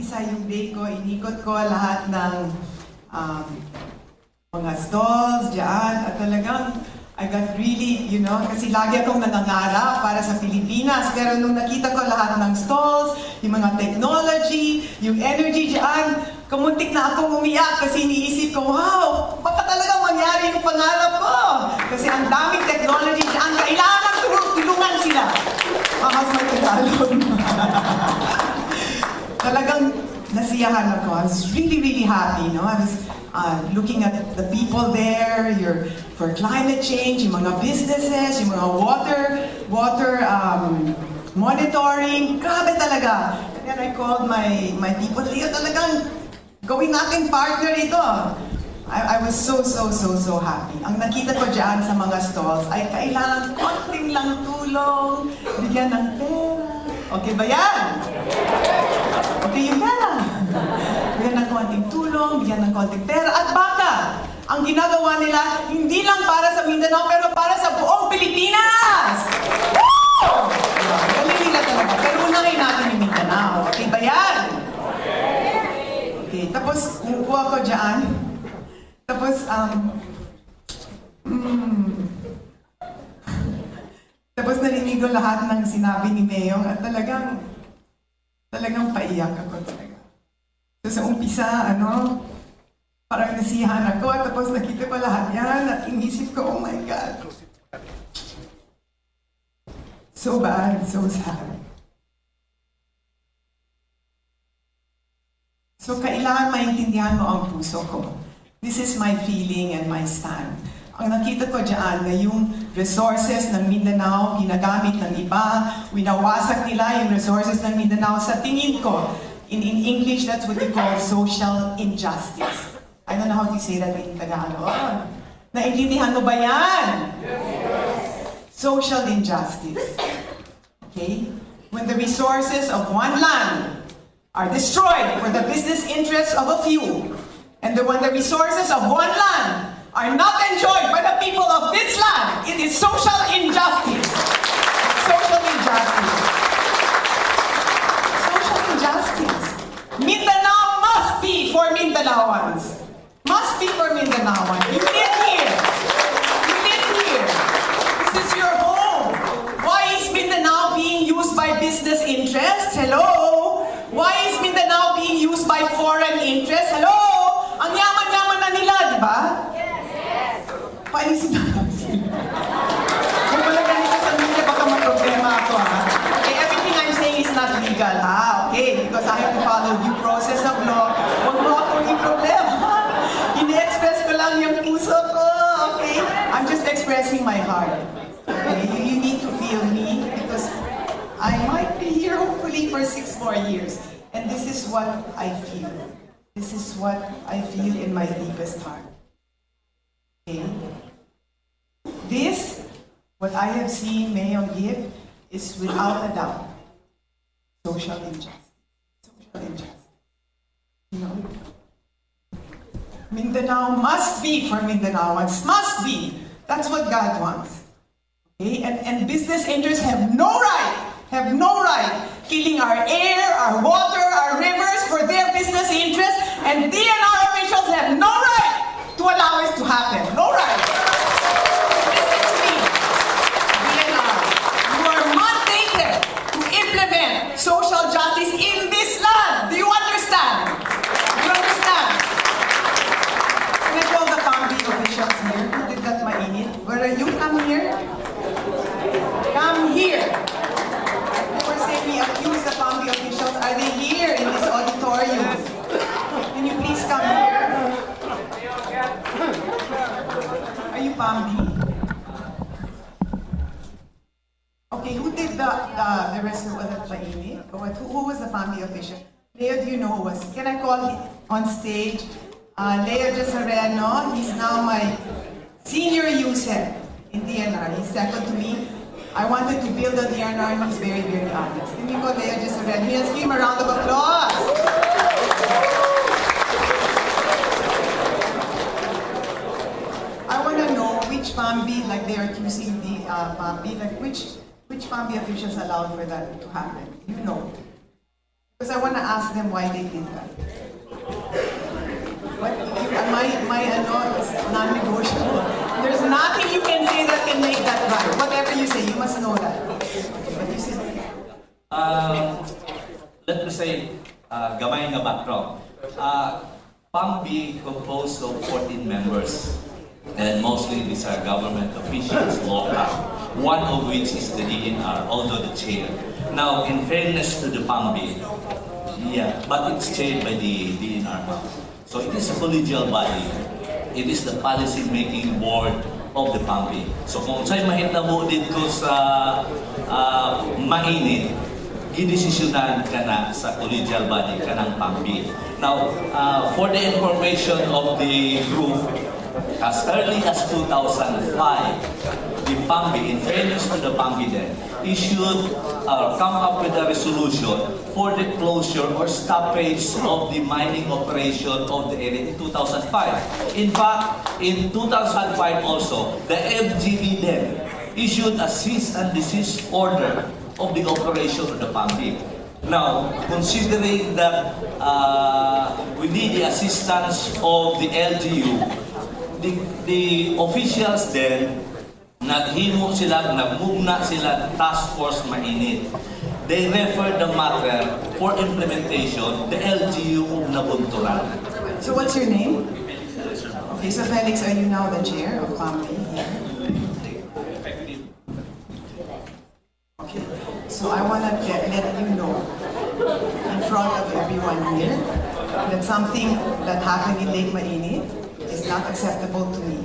umpisa yung day ko, inikot ko lahat ng mga stalls dyan at talagang I got really, kasi lagi akong nangangarap para sa Pilipinas. Pero nung nakita ko lahat ng stalls, yung mga technology, yung energy dyan, kamuntik na akong umiyak kasi iniisip ko, wow, baka talaga mangyari yung pangarap ko. Kasi ang daming technology dyan, kailangan tulungan sila. Mas magtagalog. Talagang nasiyahan ako. I was really, really happy. I was looking at the people there, for climate change, yung mga businesses, yung mga water monitoring. Grabe talaga. And then I called my people, Leo, talagang gawin natin partner ito. I was so happy. Ang nakita ko dyan sa mga stalls ay kailangan konting lang tulong, bigyan ng pera. Okay ba yan? Okay yung pera. Bigyan ng konting tulong, bigyan ng konting pera. At baka, ang ginagawa nila, hindi lang para sa Mindanao, pero para sa buong Pilipinas! Woo! Galing nila talaga. Pero unahin natin yung Mindanao. Okay ba yan? Okay, tapos umukuha ko dyan. Tapos, tapos narinig ko lahat ng sinabi ni Mayong at talagang paiyak ako talaga. So sa umpisa, parang nasiyahan ako at tapos nakita ko lahat yan at inisip ko, oh my God. So bad, so sad. So kailangan maintindihan mo ang puso ko. This is my feeling and my stand. Ang nakita ko dyan na yung resources ng Mindanao ginagamit ng iba, winawasak nila yung resources ng Mindanao sa tingin ko. In English, that's what you call social injustice. I don't know how to say that in Tagalog. Naintindihan mo ba yan? Social injustice. Okay? When the resources of one land are destroyed for the business interests of a few, and when the resources of one land are not enjoyed by the people of this land, it is social injustice. Social injustice. Social injustice. Mindanao must be for Mindanaoans. Must be for Mindanaoans. You live here. You live here. This is your home. Why is Mindanao being used by business interests? Hello? Why is Mindanao being used by foreign interests? Hello? Ang yaman-yaman na nila, di ba? Painisin natin sila. Kung wala ganito sa media, baka maproblema ako, ha? Okay, everything I'm saying is not legal, ha? Okay, because I have to follow due process of law. Huwag mo akong i-problema. Ini-express ko lang yung puso ko, okay? I'm just expressing my heart. Okay, you need to feel me because I might be here hopefully for 6 more years. And this is what I feel. This is what I feel in my deepest heart. Okay? This, what I have seen Mayong give, is without a doubt social injustice. Social injustice. Mindanao must be for Mindanaoans. Must be. That's what God wants. Okay? And business interests have no right killing our air, our water, our rivers for their business interests, and DNR officials have no right to allow it to happen. No right. Listen to me. DNR, you are mandated to implement social justice in this land. Do you understand? Do you understand? Can I call the county officials here? Who did that mainit? Where are you? Come here. Come here. We accuse the county officials. Are they here in this auditorium? Can you please come here? Are you Pambi? Okay, who did the rest of the mainit? Who was the Pambi official? Leo, do you know who was? Can I call on stage Leo Jesareno? He's now my senior USEP in DNR. He's second to me. I wanted to build a DNR and he's very, very honest. Can you go there just already? Let's give him a round of applause. I want to know which PAMBI, like they are accusing the PAMBI, like which PAMBI officials allowed for that to happen? You know. Because I want to ask them why they did that. What, my ano is non-negotiable. There's nothing you can say that can make that right. Whatever you say, you must know that. What you say? Let me say, gamay nga background. PAMB composed of 14 members, and mostly these are government officials, local, one of which is the DNR, although the chair. Now, in fairness to the PAMB, yeah, but it's chaired by the DNR. So it is a collegial body. It is the policy-making board of the PAMB. So kung sa'yo mahitabo dito sa mainit, gidesisyonan ka na sa collegial body ka ng PAMB. Now, for the information of the group, as early as 2005, the PAMB, in fairness to the PAMB then, issued come up with a resolution for the closure or stoppage of the mining operation of the area in 2005. In fact, in 2005 also, the FGB then issued a cease and desist order of the operation of the PAMB. Now, considering that we need the assistance of the LGU, the officials then, naghimo sila, nagmugna sila task force mainit. They refer the matter for implementation, the LGU of Nabunturan. So what's your name? Okay, so Felix, are you now the chair of PAMB here? Okay, so I want to let you know in front of everyone here that something that happened in Lake Mainit is not acceptable to me.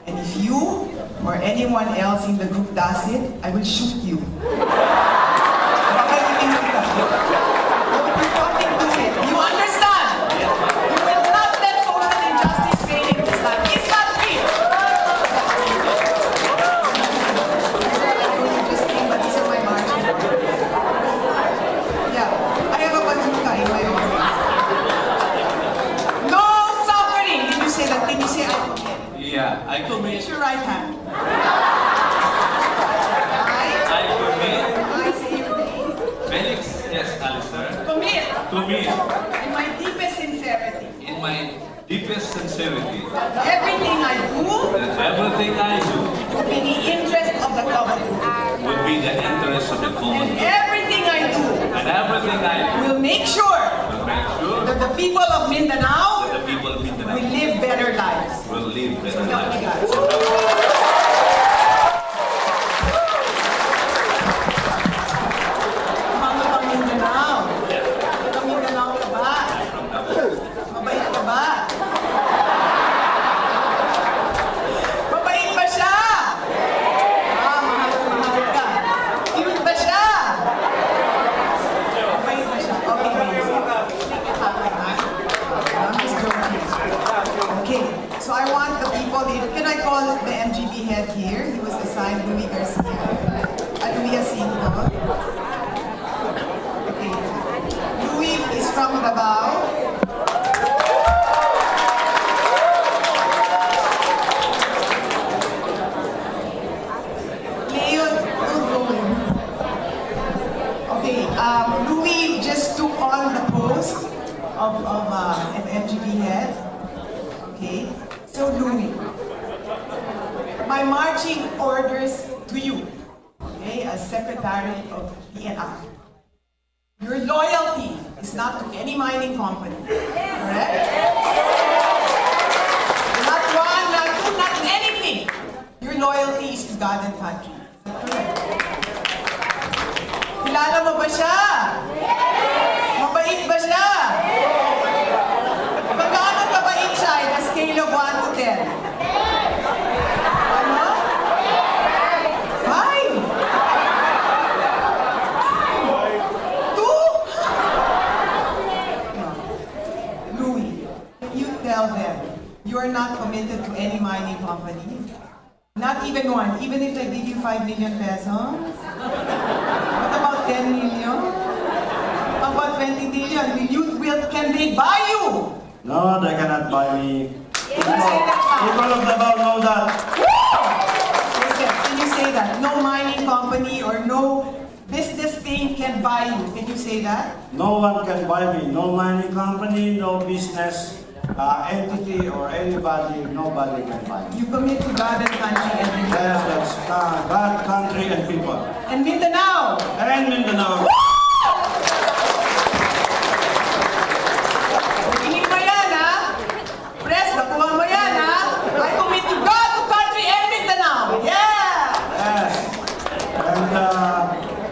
And if you or anyone else in the group does it, I will shoot you. Baka hindi mo ito. You fucking do it. You understand? You will not let social injustice reign in this land. Is that real? Just kidding, but these are my margins. Yeah, I have a bazooka in my office. No suffering! Did you say that? Did you say I commit? Yeah, I commit. Raise your right hand. I commit. I say your name. Felix, yes, Alistair. Commit. Commit. In my deepest sincerity. In my deepest sincerity, Everything I do that everything I do will be the interest of the common good. would be the interest of the common And good. everything I do And everything I do will make sure will make sure that the people of Mindanao that the people of Mindanao will live better lives. will live better Help me, lives. guys. Mga Mindanao. Taga Mindanao ka ba? Mabait ka ba? Mabait ba siya? Mahal ka. Cute ba siya? Mabait ba siya? Okay, wait. I'm just joking. Okay, so I want the people, can I call the MGB head here? He was assigned Louis Garcia. Louis Jacinto. Okay. Louis is from Davao. Leon, don't go in. Okay, Louis just took on the post of an MGB head. Okay, so Louis, my marching orders to you, okay, as Secretary of DNR. Your loyalty is not to any mining company, correct? Not one, not two, not anything. Your loyalty is to God and country. Is that correct? Kilala mo ba siya? Mabait ba siya? Magkano kabait siya in a scale of 1 to 10? Ano? 5? 2? Louis, can you tell them you are not committed to any mining company? Not even one, even if they give you 5 million pesos? What about 10 million? How about 20 million? Can they buy you? No, they cannot buy me. Can you say that now? People of Davao know that. Listen, can you say that? No mining company or no business thing can can buy you. Can you say that? No one can buy me. No mining company, no business entity or anybody, nobody can buy me. You commit to God and country and people. Yes, that's God, country, and people. And Mindanao. And Mindanao. Kinig mo yan, ha? Press, nakuha mo yan, ha? I commit to God, to country, and Mindanao. Yeah! Yes. And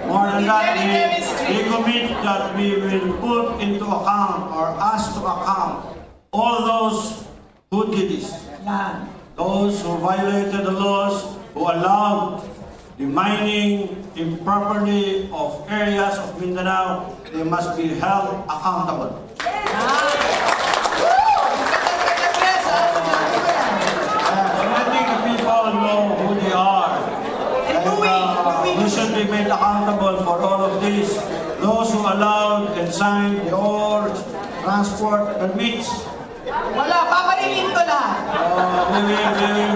more than that, we commit that we will put into account or ask to account all those who did this. Yan. Those who violated the laws, who allowed the mining improperly of areas of Mindanao, they must be held accountable. Yes, and I think the people know who they are. And we should be made accountable for all of this. Those who allowed and signed the all transport permits. Wala, paparilin ko lahat. We will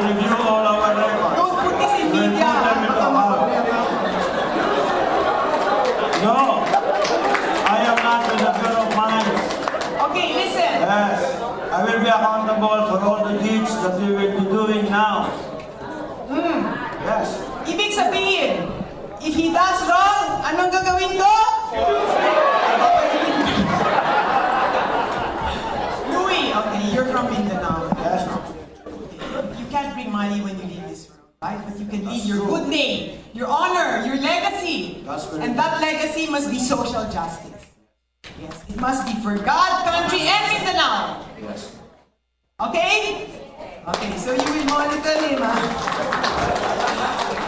review all our records. Don't put this in We will media. put them into account. No, I am not in the Bureau of Mines. Okay, listen. Yes, I will be accountable for all the deeds that we will be doing now. Yes. Ibig sabihin, if he does wrong, anong gagawin ko? Louis, okay, you're from Mindanao. Yes. You can't bring money when you leave this world, right? But you can leave your good name, your honor, your legacy. That's very And that legacy must be social justice. Yes, it must be for God, country, and Mindanao. Yes. Okay? Okay, so you will monitor him, ha?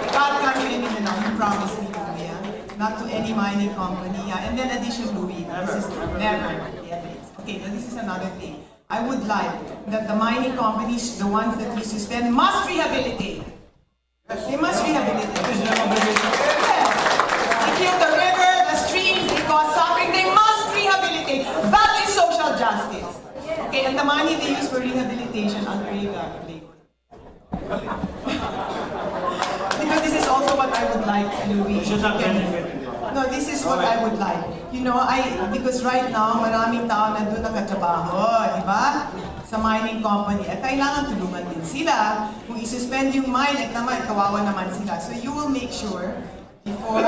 God, country, and Mindanao, you promise me, Louis, ha? Not to any mining company, ha? And then addition, Louis, this is never. Okay, now this is another thing. I would like that the mining companies, the ones that we suspend, must rehabilitate. They must rehabilitate. Yes. They kill the river, the streams, they cause suffering, they must rehabilitate. That is social justice. Okay, and the money they use for rehabilitation, I'll pay the labor. Because this is also what I would like, Louis. We should not benefit. No, this is what I would like. You know, because right now, maraming tao na doon nagkatrabaho, di ba? Sa mining company. At kailangan tulungan din sila. Kung isuspend yung mine, at naman, kawawa naman sila. So you will make sure, before,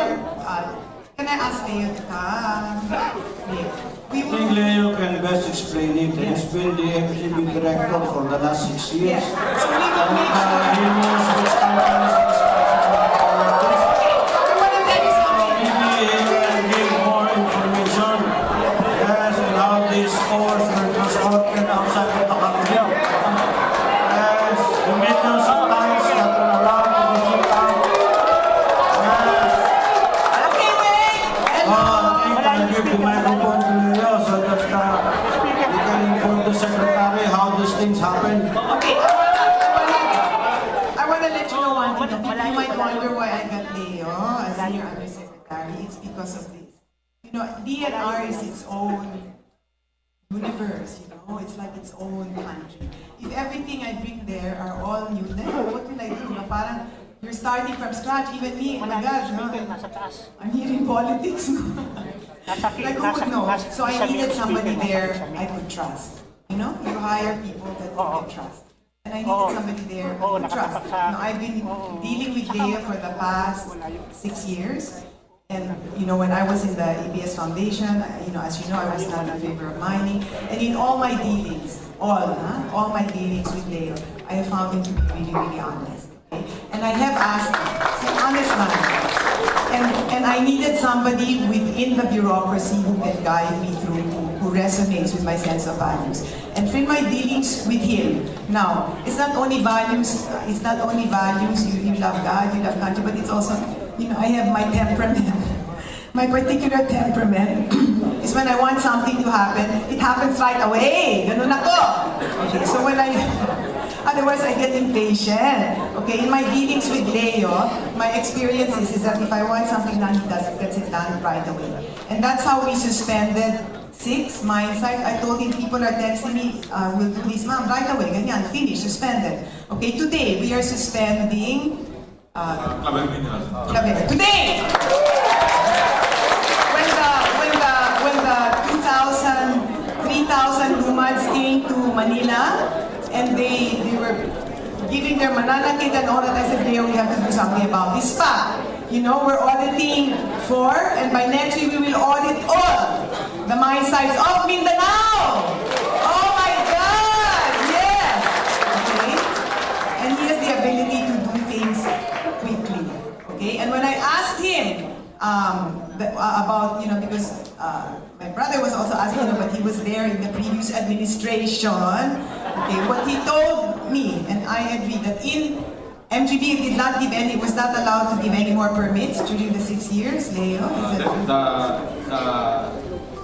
can I ask Leo to come? Leo. I We think will, Leo can best explain it. He's been the MCB director for the last 6 years. yes. So we will make sure. He knows which companies are responsible for all of this. I want to tell you something. Maybe he can give more information. Yes, and how these ores were transported outside of the country. Yes, the millions of tons that were allowed to be shipped out. Yes. Okay, wait. I think I'll give the microphone to Leo so that he can inform the secretary how these things happen. Okay, I wanna let you know one thing. You might wonder why I got Leo as your undersecretary. It's because of this. You know, DNR is its own universe, you know, it's like its own country. If everything I bring there are all new, then what will I do? You know, parang you're starting from scratch, even me, oh my God, no? I'm here in politics. Like, who would know? So I needed somebody there I could trust. You know, you hire people that you can trust. And I needed somebody there I could trust. You know, I've been dealing with Leo for the past 6 years. And, you know, when I was in the ABS Foundation, you know, as you know, I was not in favor of mining. And in all my dealings, all my dealings with Leo, I have found him to be really, really honest. Okay? And I have asked him, he's an honest man. And I needed somebody within the bureaucracy who can guide me through, who resonates with my sense of values. And from my dealings with him, now, it's not only values, you love God, you love country, but it's also, you know, I have my temperament. My particular temperament is when I want something to happen, it happens right away. Ganun ako. Okay, so otherwise I get impatient. Okay, in my dealings with Leo, my experience is that if I want something done, he gets it done right away. And that's how we suspended 6 mine sites. I told him, people are texting me, we'll do this, ma'am, right away, ganyan, finish, suspended. Okay, today we are suspending Today! When 3,000 Lumads came to Manila and they were giving their mananakit and all that. I said, Leo, we have to do something about this fact. You know, we're auditing 4, and by next week we will audit all the mine sites of Mindanao. Oh my God! Yes! Okay? And he has the ability to do things quickly. Okay? And when I asked him about, you know, because my brother was also asking him, but he was there in the previous administration. Okay, what he told me, and I agree, that in MGB it did not give any, was not allowed to give any more permits during the 6 years. Leo, is it?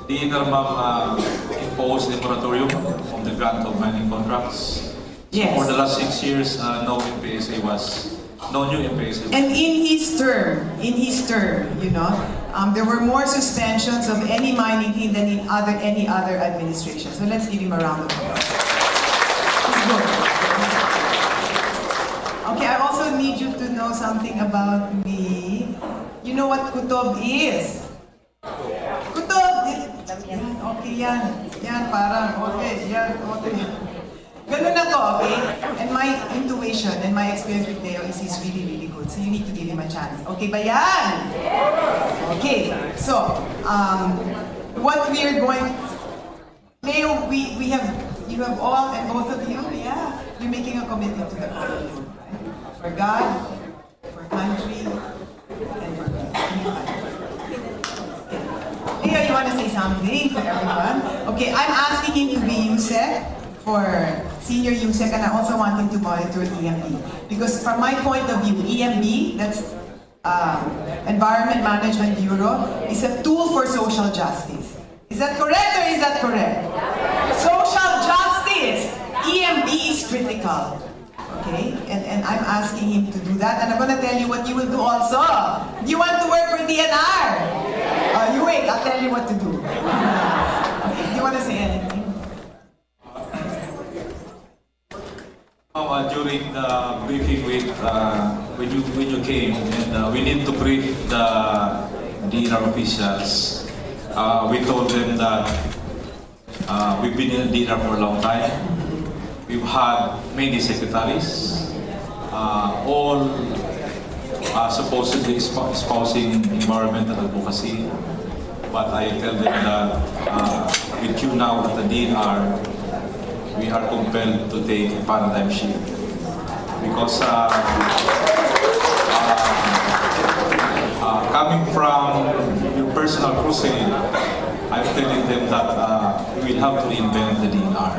The INRMAM imposed a moratorium on the grant of mining contracts. Yes. For the last 6 years, no MPSA was, no new MPSA. And in his term, you know, there were more suspensions of any mining team than in any other administration. So let's give him a round of applause. He's good. Okay, I also need you to know something about me. You know what kutob is? Kutob! Yan, okay yan. Yan, parang, okay, yan, okay. Ganun ako, okay? And my intuition and my experience with Leo is he's really, really good. So you need to give him a chance. Okay ba yan? Okay, so, what we are going... Leo, we have, you have all, and both of you, yeah, you're making a commitment to the common good, right? For God, for country, and for people. Leo, you want to say something to everyone? Okay, I'm asking him to be USEC for senior USEC, and I also want him to monitor EMB. Because from my point of view, EMB, that's Environment Management Bureau, is a tool for social justice. Is that correct or is that correct? Social justice! EMB is critical. Okay? And I'm asking him to do that, and I'm going to tell you what you will do also. You want to work for DNR? You wait, I'll tell you what to do. Okay, do you want to say anything? During the briefing with, when you came, and we need to brief the DNR officials, we told them that we've been in DNR for a long time. We've had many secretaries, all supposedly espousing environmental advocacy. But I tell them that with you now at the DNR, we are compelled to take a paradigm shift. Because coming from your personal crusade, I'm telling them that we will have to reinvent the DNR.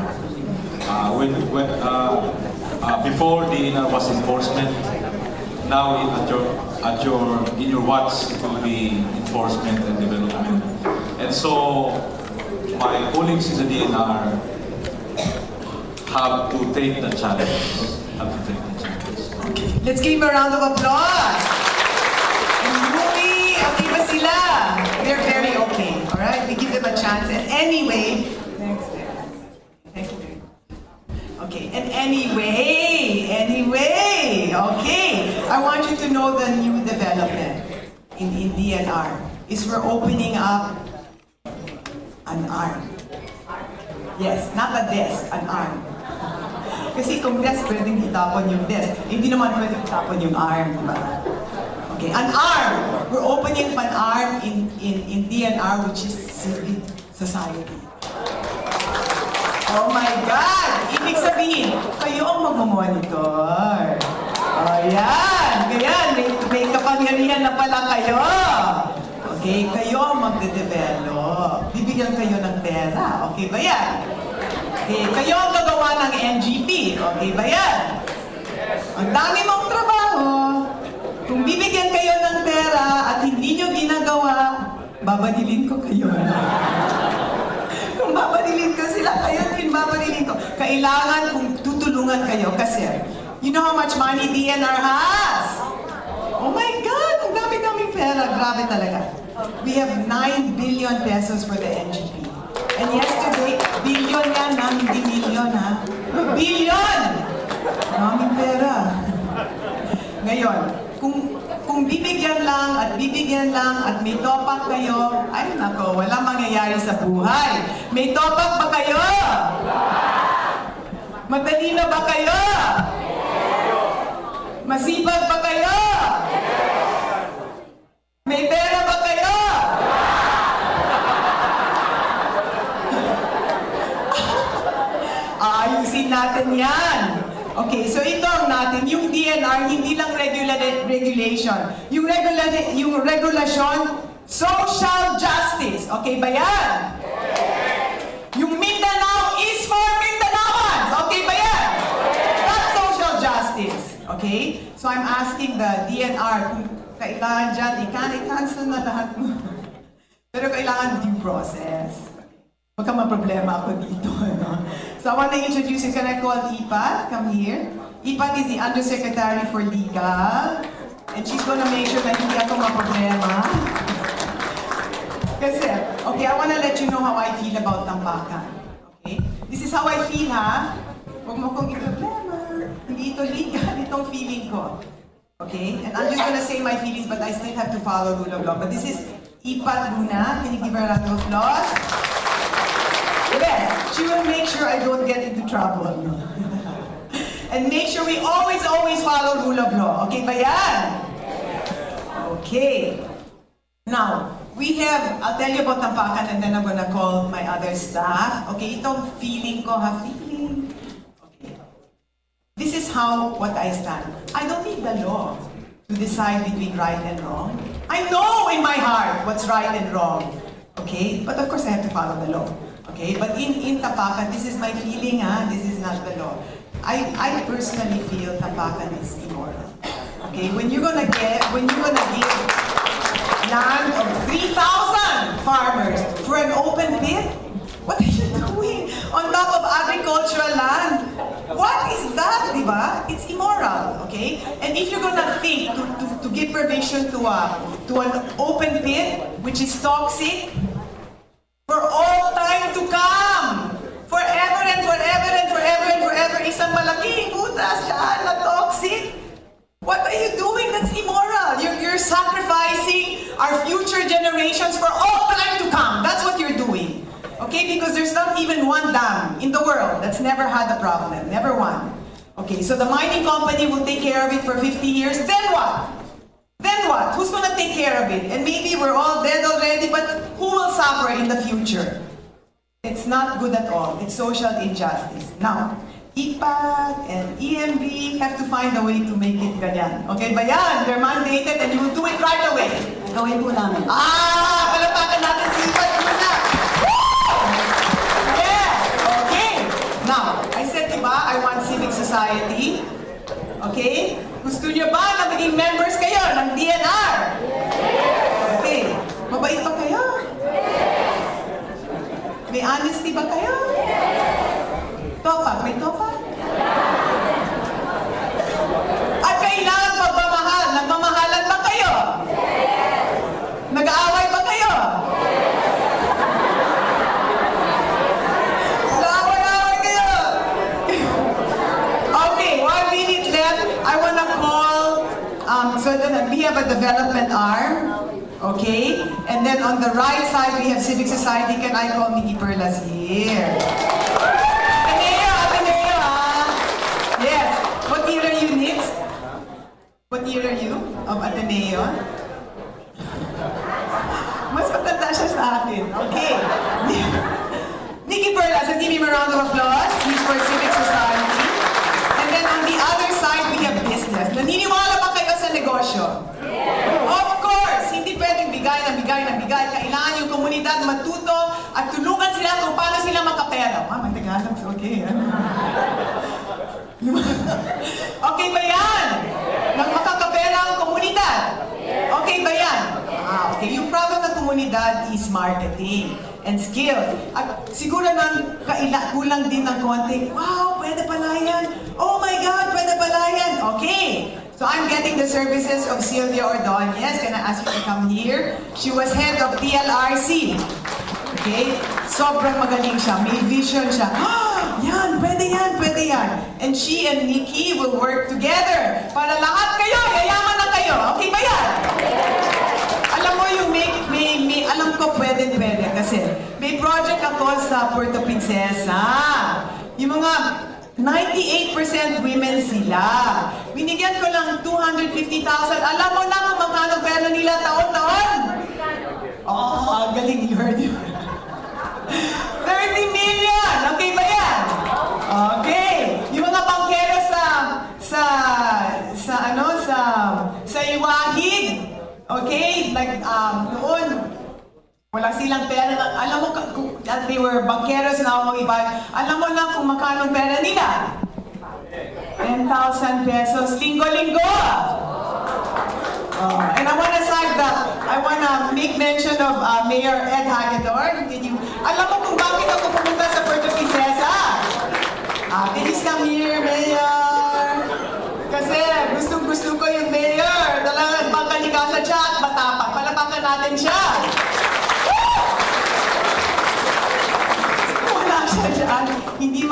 Before DNR was enforcement, now in your watch it will be enforcement and development. And so my colleagues in the DNR have to take the challenge. Okay, let's give him a round of applause. And Louie, okay ba sila? They're very okay, alright? We give them a chance. And anyway, next. Thank you. Okay, and anyway, okay. I want you to know the new development in DNR is we're opening up an arm. Yes, not a desk, an arm. Kasi kung desk, pwedeng itapon yung desk. Hindi naman pwedeng itapon yung arm, di ba? Okay, an arm. We're opening an arm in DNR, which is civil society. Oh my God! Ibig sabihin, kayo ang mag-monitor. Oh, yan. Ganyan, may kapangyarihan na pala kayo. Okay, kayo ang magde-develop. Bibigyan kayo ng pera. Okay ba yan? Okay, kayo ang gagawa ng NGP. Okay ba yan? Ang dami mong trabaho. Kung bibigyan kayo ng pera at hindi nyo ginagawa, babadilin ko kayo. Kung babadilin ko sila, kayo din babadilin ko. Kailangan kung tutulungan kayo kasi you know how much money DNR has? Oh my God! Ang dami-daming pera. Grabe talaga. We have 9 billion pesos for the NGP. And yesterday, billion yan ha, hindi million ha. Billion! Maraming pera. Ngayon, kung kung bibigyan lang at may topak kayo, ay nako, walang mangyayari sa buhay. May topak ba kayo? Matalino ba kayo? Masipag ba kayo? May pera ba kayo? Ayusin natin yan. Okay, so ito ang natin, yung DNR, hindi lang regulation. Yung regulasyon, social justice. Okay ba yan? Yung Mindanao is for Mindanaoans. Okay ba yan? That's social justice. Okay? So I'm asking the DNR kung kailangan dyan, i-cancel na lahat mo. Pero kailangan due process. Huwag kang problema ako dito. No? So I want to introduce you. Can I call Ipat? Come here. Ipat is the Undersecretary for Legal. And she's gonna make sure na hindi ako maproblema. Kasi, okay, I want to let you know how I feel about Tampakan. Okay? This is how I feel, ha? Huwag mo kong i-problema. Hindi ito legal, itong feeling ko. Okay? And I'm just gonna say my feelings, but I still have to follow rule of law. But this is Ipat Luna. Can you give her a round of applause? Yes, she will make sure I don't get into trouble. No? And make sure we always follow rule of law. Okay ba yan? Okay. Now, we have, I'll tell you about Tampakan and then I'm gonna call my other staff. Okay, itong feeling ko, feeling. Okay. This is what I stand. I don't need the law to decide between right and wrong. I know in my heart what's right and wrong. Okay? But of course I have to follow the law. Okay? But in Tampakan, this is my feeling, this is not the law. I personally feel Tampakan is immoral. Okay? When you're gonna give land of 3,000 farmers for an open pit, what are you doing on top of agricultural land? What is that, diba? It's immoral, okay? And if you're gonna think to give permission to an open pit, which is toxic, for all time to come, forever and forever and forever and forever, isang malaking butas dyan na toxic. What are you doing? That's immoral. You're sacrificing our future generations for all time to come. That's what you're doing. Okay? Because there's not even one dam in the world that's never had a problem. Never one. Okay, so the mining company will take care of it for 50 years. Then what? Then what? Who's gonna take care of it? And maybe we're all dead already, but who will suffer in the future? It's not good at all. It's social injustice. Now, IPAD and EMB have to find a way to make it ganyan. Okay ba yan? They're mandated and you will do it right away. Gawin po namin. Palapakan natin si IPAD muna. Yes! Okay. Now, I said diba, I want civic society. Okay? Gusto niyo ba na maging members kayo ng DNR? Okay. Mabait ba kayo? May honesty ba kayo? Topak? May topak? At kailangan pagmamahal. Nagmamahalan ba kayo? Nag-aaway ba kayo? Nag-aaway kayo? Okay, 1 minute left. I wanna call, so then we have a development arm. Okay? And then on the right side, we have civic society. Can I call Nikki Perlas here? Ateneo, Yes. What year are you, Nick? What year are you of Ateneo? Mas matanda siya sa akin. Okay. Nikki Perlas, let's give him a round of applause. He's for civic society. And then on the other side, we have business. Naniniwala ba kayo sa negosyo? Of course! Hindi pwedeng bigay ng bigay. Kailangan yung komunidad matuto at tulungan sila kung paano sila makapera. May Tagalog. Okay. Okay ba yan? Nang makakapera ang komunidad. Okay ba yan? Okay. Yung problem ng komunidad is marketing and skills. At siguro nang kulang din ng konti, wow, pwede pala yan. Oh my God, pwede pala yan. Okay. So I'm getting the services of Sylvia Ordonez. Can I ask you to come here? She was head of TLRC. Okay? Sobrang magaling siya. May vision siya. Yan, pwede yan, pwede yan. And she and Nikki will work together para lahat kayo, yayaman na kayo. Okay ba yan? ko pwede kasi may project ako sa Puerto Princesa. Yung mga 98% women sila. Binigyan ko lang 250,000. Alam mo na kung magkano pera nila taon-taon? Oh, galing Lord. 30 million! Okay ba yan? Okay. Yung mga bangkero sa Iwahig. Okay? Like, noon, wala silang pera. Alam mo, that they were bankeros na ako iba. Alam mo lang kung magkano pera nila? 10,000 pesos. Linggo-linggo! And I want to make mention of Mayor Ed Hagedorn. Alam mo kung bakit ako pumunta sa Puerto Princesa? Please come here, Mayor. Kasi gusto ko yung Mayor. Talagang pagkalikasan siya at matapang. Palapakan natin siya. Wala siya dyan. Hindi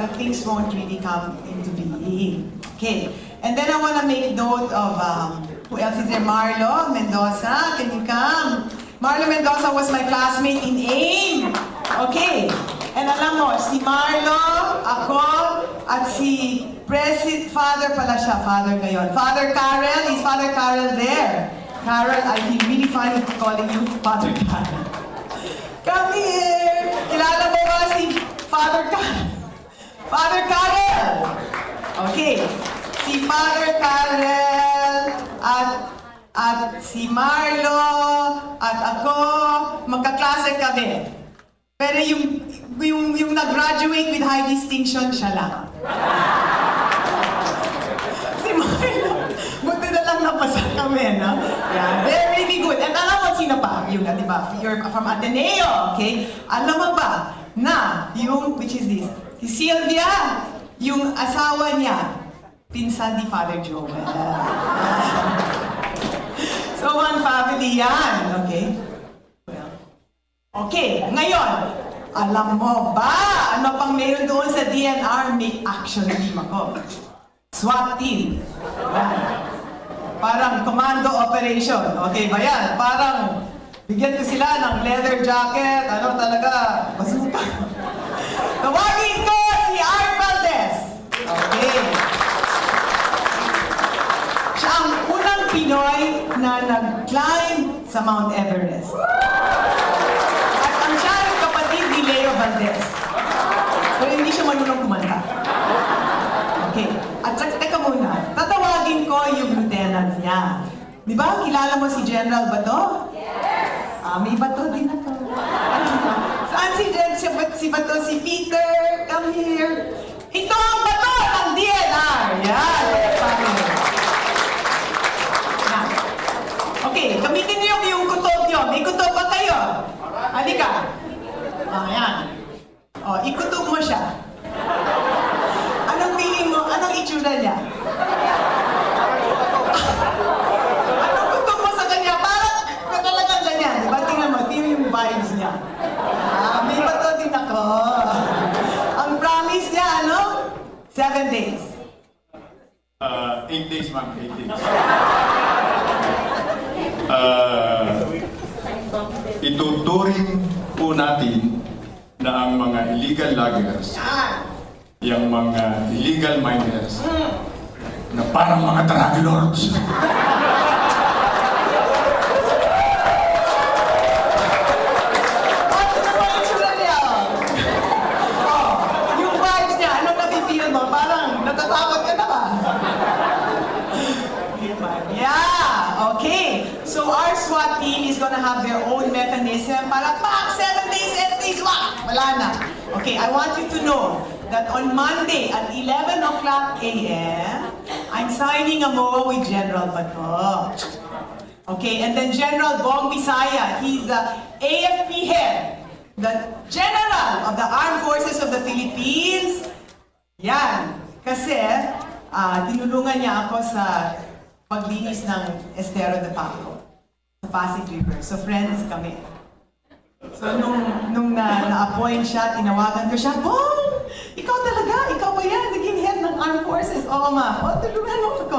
the things won't really come into being. Okay. And then I want to make note of who else is there? Marlo Mendoza. Can you come? Marlo Mendoza was my classmate in AIM. Okay. And alam mo, si Marlo, ako, at si Father pala siya, Father ngayon. Father Carel, is Father Carel there? Carel, I feel really funny calling you Father Carel. Come here! Kilala mo ba si Father Carel? Father Carel! Okay. Si Father Carel at si Marlo at ako, magkaklase kami. Pero yung nag-graduate with high distinction, siya lang. Si Marlo, buti na lang napasa kami, no? Yeah, they're really good. And alam mo sino pa? Yung, di ba? You're from Ateneo, okay? Alam mo ba na which is this? Si Sylvia, yung asawa niya, pinsan ni Father Joel. So, one family yan, okay? Okay, ngayon, alam mo ba ano pang meron doon sa DNR? May action team ako. SWAT team. Yan. Parang commando operation. Okay ba yan? Parang bigyan ko sila ng leather jacket. Ano talaga? Bazooka. Tawagin ko si Art Valdez. Okay. Siya ang unang Pinoy na nag-climb sa Mount Everest. At ang siya yung kapatid ni Leo Valdez. Pero hindi siya marunong kumanta. Okay. At teka muna, tatawagin ko yung lieutenant niya. Di ba? Kilala mo si General Bato? Yes! May Bato din ako. Saan si Bato? Si Peter? Come here. Ito ang Bato ng DNR. Yan. Okay, gamitin niyo yung kutob niyo. May kutob ba kayo? Halika. Yan. Ikutob mo siya. Anong feeling mo? Anong itsura niya? Anong kutob mo sa kanya? Parang talagang ganyan. Diba? Tingnan mo yung vibes niya. May Bato din ako. Ang promise niya, 7 days. 8 days, ma'am. 8 days. Ituturing po natin na ang mga illegal loggers, yung mga illegal miners, na parang mga drug lords. Ano naman yung sura niya? Yung vibes niya, anong nafe-feel mo? Parang natatakot ka na ba? Yeah, okay. So our SWAT team is gonna have their own mechanism para 7 days at least, wala na. Okay, I want you to know that on Monday at 11 o'clock a.m., I'm signing a MOA with General Bato. Okay, and then General Bong Bisaya, he's the AFP head, the General of the Armed Forces of the Philippines. Yan, kasi tinulungan niya ako sa paglinis ng Estero de Paco sa Pasig River. So friends kami. So nung na-appoint siya, tinawagan ko siya, Bong! Ikaw talaga? Ikaw ba yan? Naging head ng Armed Forces? Oo ma. Tulungan mo ako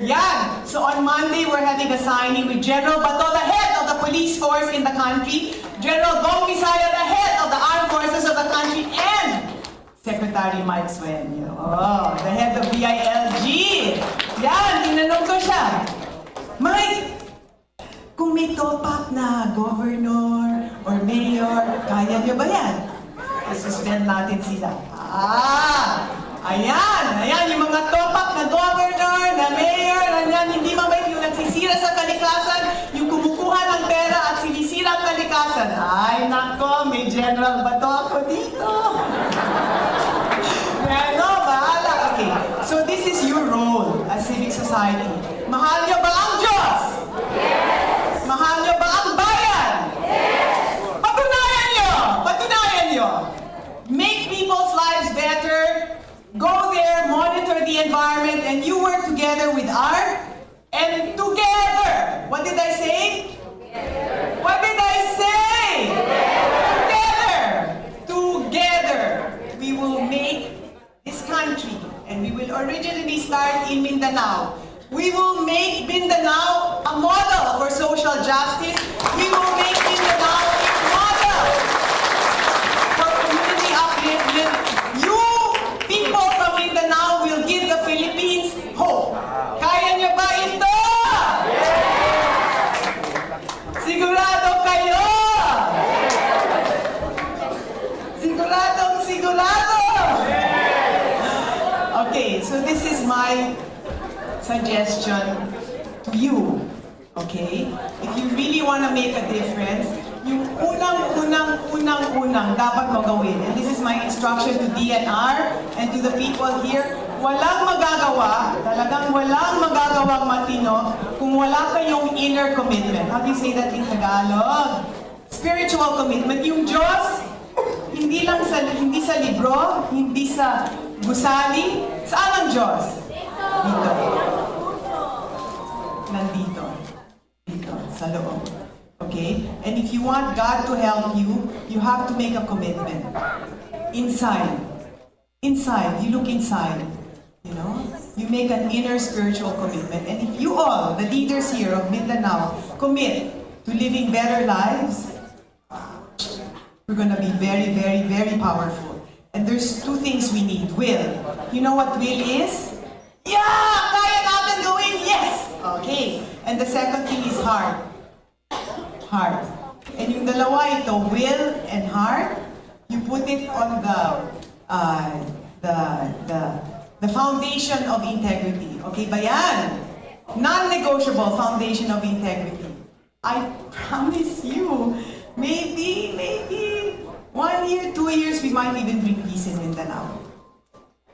Yan! So on Monday, we're having a signing with General Bato, the head of the police force in the country, General Bong Visaya, the head of the armed forces of the country, and Secretary Mike Sueño, the head of BILG. Yan, tinanong ko siya, Mike, kung may top-up na governor or mayor, kaya niyo ba yan? I-suspend natin sila. Ayan, yung mga top-up na governor, na mayor, hindi mabait yung nagsisira sa kalikasan, yung kumukuha ng pera at sinisira ang kalikasan. Ay, nako, may general ba to ako dito? Ano, bahala. Okay, so this is your role as civic society. Mahal niyo ba ang Diyos? Yes! Mahal niyo ba ang bayan? Yes! Patunayan niyo! Make people's lives better. Go there, monitor the environment, and you work together with art. And together, what did I say? Together. What did I say? Together, we will make this country, and we will originally start in Mindanao. We will make Mindanao a model for social justice. We will make Mindanao a model for community upliftment. You people from Mindanao will give the Philippines hope. Kaya niyo ba ito? Sigurado kayo? Sigurado? Okay, so this is my suggestion to you. Okay? If you really want to make a difference, yung unang dapat mo gawin. And this is my instruction to DNR and to the people here. Walang magagawa, talagang walang magagawang matino kung wala kayong inner commitment. How do you say that in Tagalog? Spiritual commitment. Yung Diyos, hindi sa libro, hindi sa gusali. Saan ang Diyos? Dito. Nandito. Dito, sa loob. Okay? And if you want God to help you, you have to make a commitment. Inside. You look inside. You know? You make an inner spiritual commitment. And if you all, the leaders here of Mindanao, commit to living better lives, we're going to be very, very, very powerful. And there's two things we need. Will. You know what will is? Yeah! Kaya natin gawin! Yes! Okay. And the second thing is heart. Heart. And yung dalawa ito, will and heart, you put it on the foundation of integrity. Okay ba yan? Non-negotiable foundation of integrity. I promise you, maybe 1 year, 2 years, we might even bring peace in Mindanao.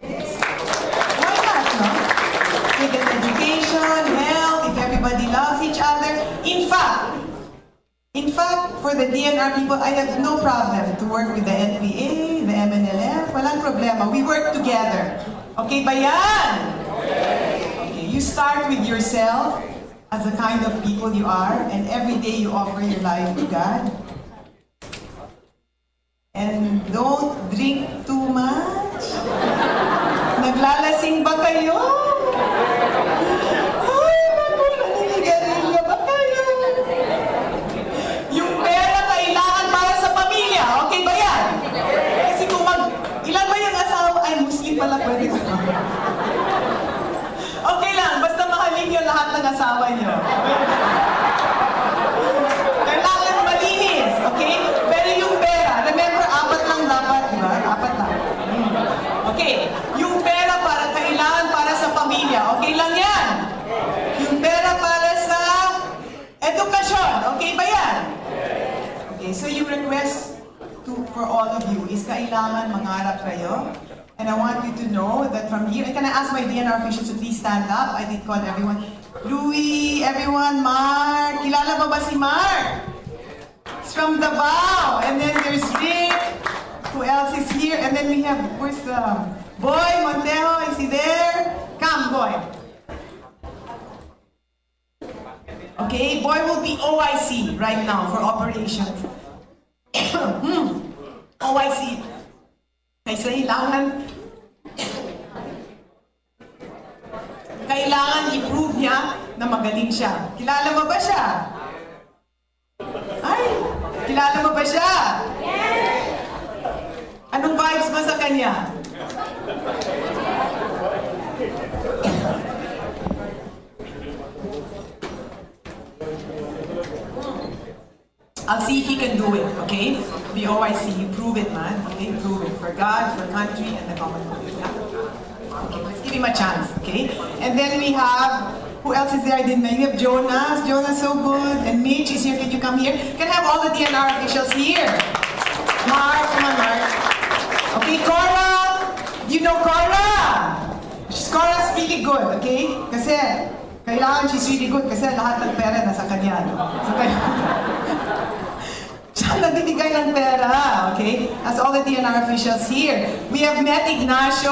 Yes. Why not, no? With an education, health, if everybody loves each other. In fact, for the DNR people, I have no problem to work with the NPA, the MNLF. Walang problema. We work together. Okay ba yan? Okay, you start with yourself as the kind of people you are, and every day you offer your life to God. And don't drink too much. Naglalasing ba kayo? Ay, naku, naninigarilyo ba kayo? Yung pera kailangan para sa pamilya. Okay ba yan? Kasi kung ilan ba yung asawa? Ay, Muslim pala, pwede ba? Okay lang, basta mahalin nyo lahat ng asawa nyo. Kailangan malinis, okay? Pero yung pera, remember, 4 lang dapat, di ba? 4 lang. Okay, yung pera kailangan para sa pamilya, okay lang yan? Yung pera para sa edukasyon, okay ba yan? Okay, so yung request for all of you is kailangan mangarap kayo. And I want you to know that from here, can I ask my DNR officials to please stand up? I did call everyone. Louis, everyone, Mark. Kilala ba si Mark? It's from Davao. And then there's Rick. Who else is here? And then we have, where's the Boy Montejo? Is he there? Come, Boy. Okay, Boy will be OIC right now for operations. OIC. Kasi kailangan i-prove niya na magaling siya. Kilala mo ba siya? Kilala mo ba siya? Anong vibes mo sa kanya? I'll see if he can do it, okay? The OIC, you prove it, man. Okay, prove it. For God, for country, and the common good. Yeah? Okay, let's give him a chance, okay? And then we have, who else is there? I didn't know. You have Jonas. Jonas, so good. And Mitch is here. Can you come here? Can I have all the DNR officials here? Mark, come on, Mark. Okay, Cora. You know Cora? Cora's really good, okay? Kasi, kailangan she's really good kasi lahat ng pera nasa kanya. No? So, kaya, siya nagbibigay ng pera, okay? That's all the DNR officials here. We have Met Ignacio.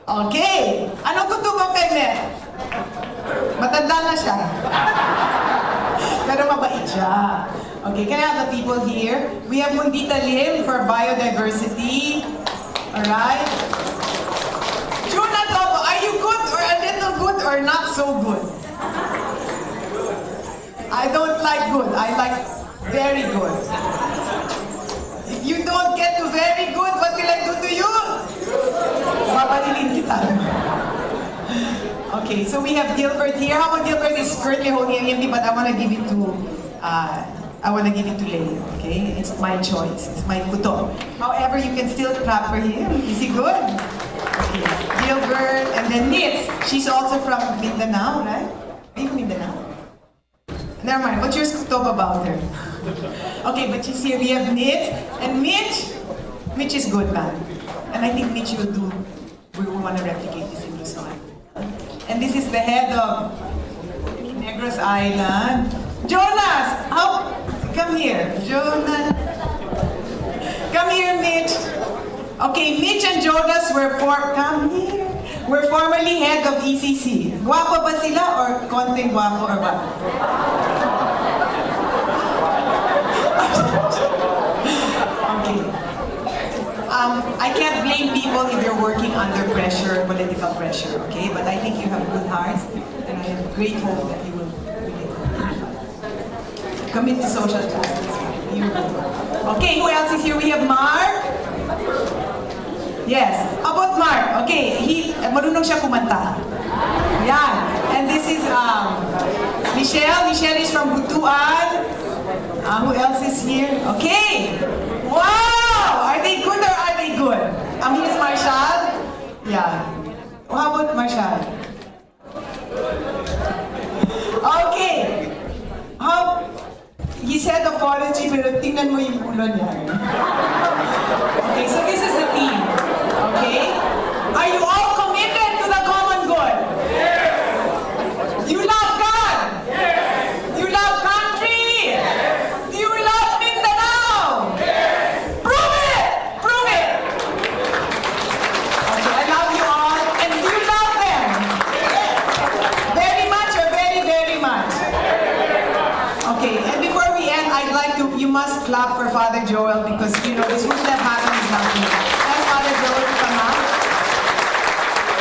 Okay. Anong tutubo kay Met? Matanda na siya. Pero mabait siya. Okay, can I have the people here? We have Mundita Lim for biodiversity. Alright. June Adobo, are you good or a little good or not so good? I don't like good. I like very good. If you don't get to very good, what will I do to you? Babarilin kita. Okay, so we have Gilbert here. How about Gilbert is currently holding an EMD, but I want to give it to Lei. Okay, it's my choice. It's my kuto. However, you can still clap for him. Is he good? Okay, Gilbert, and then Nitz. She's also from Mindanao, right? Are you from Mindanao? Never mind. What's your kuto about her? Okay, but she's here. We have Nitz and Mitch. Mitch is good, man. And I think Mitch will do. We will want to replicate this in Luzon. And this is the head of Negros Island. Jonas! Come here. Jonas. Come here, Mitch. Okay, Mitch and Jonas come here. We're formerly head of ECC. Guwapo ba sila or konting guwapo or what? Okay. I can't blame people if they're working under pressure, political pressure, okay? But I think you have good hearts, and I have great hope that you will commit to social justice. Okay, who else is here? We have Mark. Yes, about Mark. Okay, marunong siya kumanta. Yan. And this is Michelle. Michelle is from Butuan. Who else is here? Okay. Wow! Are they good or are they good? Here's Marshall. Yeah. How about Marshall? Okay. He said the forestry, pero tingnan mo yung ulo niya. Okay, so this is the team. Okay? Are you all committed to the common good? Yes! You love God? Yes! You love country? Yes! You love Mindanao? Yes! Prove it! Prove it! Okay, I love you all. And do you love them? Yes! Very much or very, very much? Okay, and before we end, I'd like you must clap for Father Joel because, you know, this wouldn't have happened without you. Thank Father Joel to come out.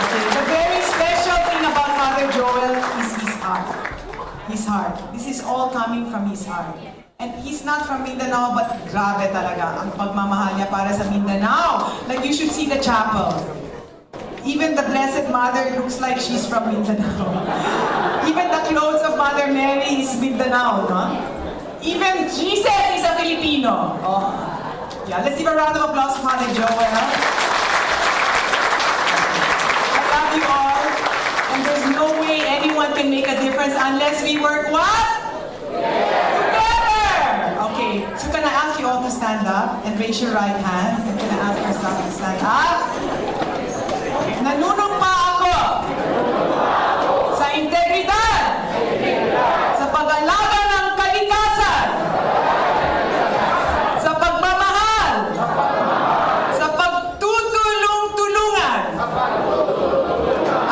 Okay, the very special thing about Father Joel is his heart. His heart. This is all coming from his heart. And he's not from Mindanao, but grabe talaga ang pagmamahal niya para sa Mindanao. Like, you should see the chapel. Even the Blessed Mother looks like she's from Mindanao. Even the clothes of Mother Mary is Mindanao, no? Even Jesus is a Filipino. Oh. Yeah, let's give a round of applause for Father Joel. I love you all. And there's no way anyone can make a difference unless we work what? Together! Okay, so can I ask you all to stand up and raise your right hand? And can I ask yourself to stand up? Nanunumpa ako sa integridad, sa pag-alaga ng kalikasan, sa pagmamahal, sa pagtutulong-tulungan,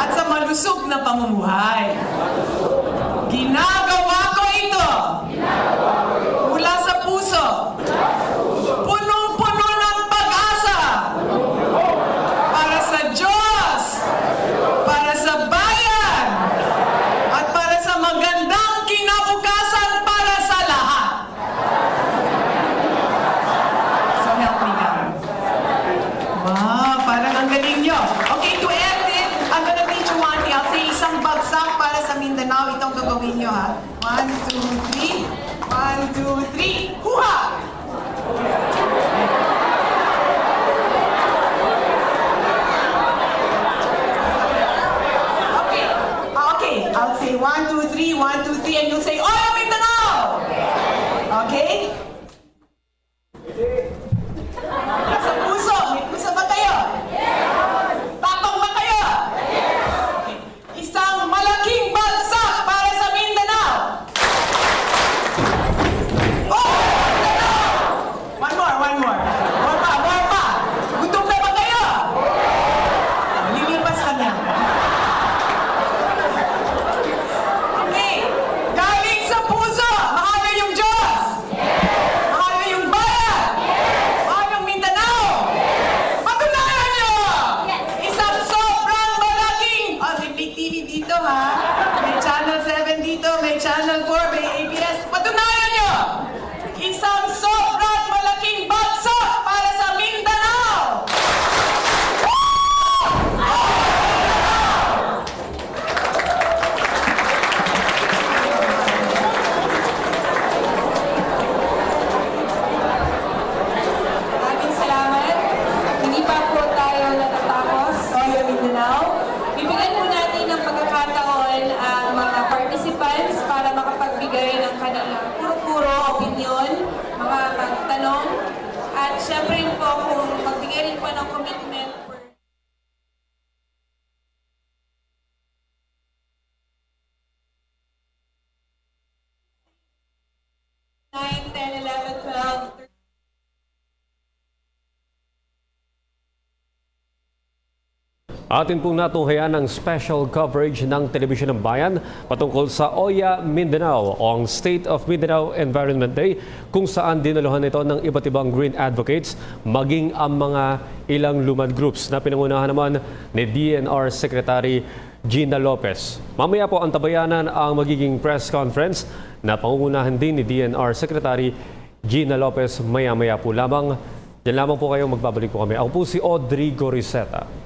at sa malusog na pamumuhay. Ginagawa ko ito mula sa puso, punong-puno ng pag-asa para sa Diyos, para sa bayan, at para sa magandang kinabukasan para sa lahat. you'll say, Oyo Mindanao! Okay? Sa puso, may puso ba kayo? Tapang ba kayo? Okay. Isang malaking bagsak para sa Mindanao! Oh! Mindanao! One more. More pa. Gutom na ba kayo? Lilipas ka na. Okay. Galing sa puso, mahal niyo yung Diyos. Mahal niyo yung bayan. Mahal yung Mindanao. Patunayan niyo. Isang sobrang malaking... Oh, may Big TV dito ha. May Channel 7 dito, may Channel 4, may ABS. Patunayan niyo. Isang sobrang malaking bagsak para sa Mindanao. Maraming salamat. Hindi pa po tayo natatapos, Oyo Mindanao. Bibigyan po natin ng pagkakataon ang mga participants para makapagbigay ng kanilang puro-puro opinion, mga magtanong, at syempre po kung magbigay rin po ng commitment for 9, 10, 11, 12, 13. Atin pong natunghayan ang special coverage ng Telebisyon ng Bayan patungkol sa Oya Mindanao o ang State of Mindanao Environment Day, kung saan dinaluhan ito ng iba't ibang green advocates maging ang mga ilang lumad groups na pinangunahan naman ni DNR Secretary Gina Lopez. Mamaya po ang tabayanan ang magiging press conference na pangungunahan din ni DNR Secretary Gina Lopez maya-maya po lamang. Diyan lamang po kayo, magbabalik po kami. Ako po si Audrey Goriseta.